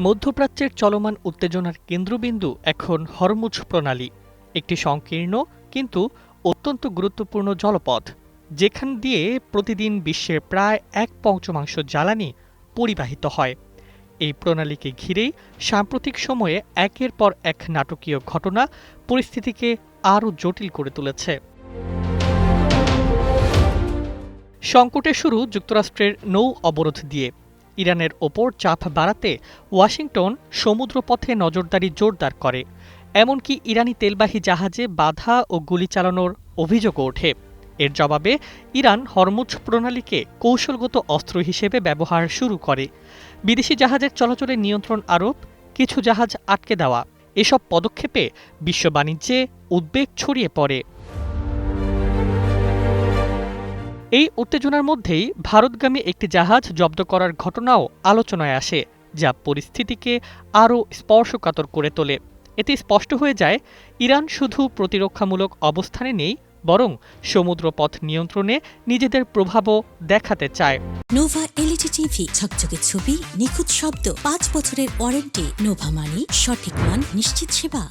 মধ্যপ্রাচ্যের চলমান উত্তেজনার কেন্দ্রবিন্দু এখন হরমুজ প্রণালী, একটি সংকীর্ণ কিন্তু অত্যন্ত গুরুত্বপূর্ণ জলপথ, যেখান দিয়ে প্রতিদিন বিশ্বের প্রায় 1/5 জ্বালানি পরিবাহিত হয়। এই প্রণালীকে ঘিরেই সাম্প্রতিক সময়ে একের পর এক নাটকীয় ঘটনা পরিস্থিতিকে আরও জটিল করে তুলেছে। সংকটের শুরু যুক্তরাষ্ট্রের নৌ অবরোধ দিয়ে। ইরানের ওপর চাপ বাড়াতে ওয়াশিংটন সমুদ্রপথে নজরদারি জোরদার করে, এমনকি ইরানি তেলবাহী জাহাজে বাধা ও গুলি চালানোর অভিযোগও ওঠে। এর জবাবে ইরান হরমুজ প্রণালীকে কৌশলগত অস্ত্র হিসেবে ব্যবহার শুরু করে। বিদেশি জাহাজের চলাচলে নিয়ন্ত্রণ আরোপ, কিছু জাহাজ আটকে দেওয়া, এসব পদক্ষেপে বিশ্ব বাণিজ্যে উদ্বেগ ছড়িয়ে পড়ে। এই উত্তেজনার মধ্যেই ভারতগামী একটি জাহাজ জব্দ করার ঘটনাও আলোচনায় আসে, যা পরিস্থিতিকে আরও স্পর্শকাতর করে তোলে। এতে স্পষ্ট হয়ে যায় ইরান শুধু প্রতিরক্ষামূলক অবস্থানে নেই, বরং সমুদ্রপথ নিয়ন্ত্রণে নিজেদের প্রভাবও দেখাতে চায়। নোভা এলইডি টিভি, ঝকঝকে ছবি, নিখুঁত শব্দ, 5 বছরের ওয়ারেন্টি। নোভা মানি সঠিক মান, নিশ্চিত সেবা।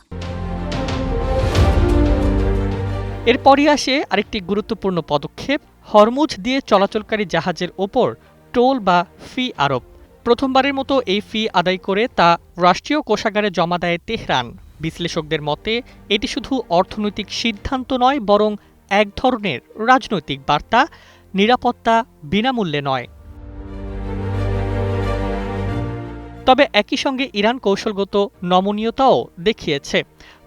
এরপরই আসে আরেকটি গুরুত্বপূর্ণ পদক্ষেপ, হরমুজ দিয়ে চলাচলকারী জাহাজের ওপর টোল বা ফি আরোপ। প্রথমবারের মতো এই ফি আদায় করে তা রাষ্ট্রীয় কোষাগারে জমা দেয় তেহরান। বিশ্লেষকদের মতে এটি শুধু অর্থনৈতিক সিদ্ধান্ত নয়, বরং এক ধরনের রাজনৈতিক বার্তা, নিরাপত্তা বিনামূল্যে নয়। তবে একই সঙ্গে ইরান কৌশলগত নমনীয়তাও দেখিয়েছে।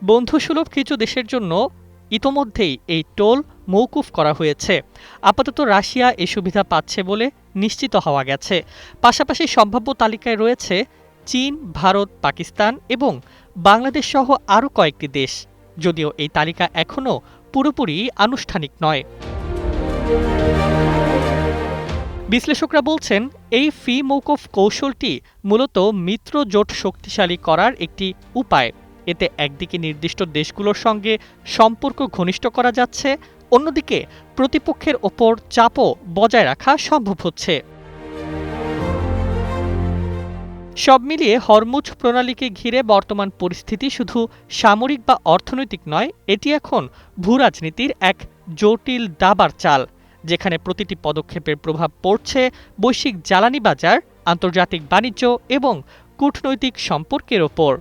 বন্ধুসুলভ কিছু দেশের জন্য ইতোমধ্যেই এই টোল মওকুফ করা হয়েছে। আপাতত রাশিয়া এ সুবিধা পাচ্ছে বলে নিশ্চিত হওয়া গেছে। পাশাপাশি সম্ভাব্য তালিকায় রয়েছে চীন, ভারত, পাকিস্তান এবং বাংলাদেশ সহ আরও কয়েকটি দেশ, যদিও এই তালিকা এখনও পুরোপুরি আনুষ্ঠানিক নয়। বিশ্লেষকরা বলছেন, এই ফি মওকুফ কৌশলটি মূলত মিত্র জোট শক্তিশালী করার একটি উপায়। এতে একদিকে নির্দিষ্ট দেশগুলোর সঙ্গে সম্পর্ক ঘনিষ্ঠ করা যাচ্ছে, অন্যদিকে প্রতিপক্ষের ওপর চাপও বজায় রাখা সম্ভব হচ্ছে। সব মিলিয়ে হরমুজ প্রণালীকে ঘিরে বর্তমান পরিস্থিতি শুধু সামরিক বা অর্থনৈতিক নয়, এটি এখন ভূরাজনীতির এক জটিল দাবার চাল, যেখানে প্রতিটি পদক্ষেপের প্রভাব পড়ছে বৈশ্বিক জ্বালানি বাজার, আন্তর্জাতিক বাণিজ্য এবং কূটনৈতিক সম্পর্কের ওপর।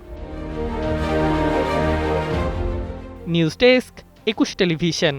News desk, 21 television.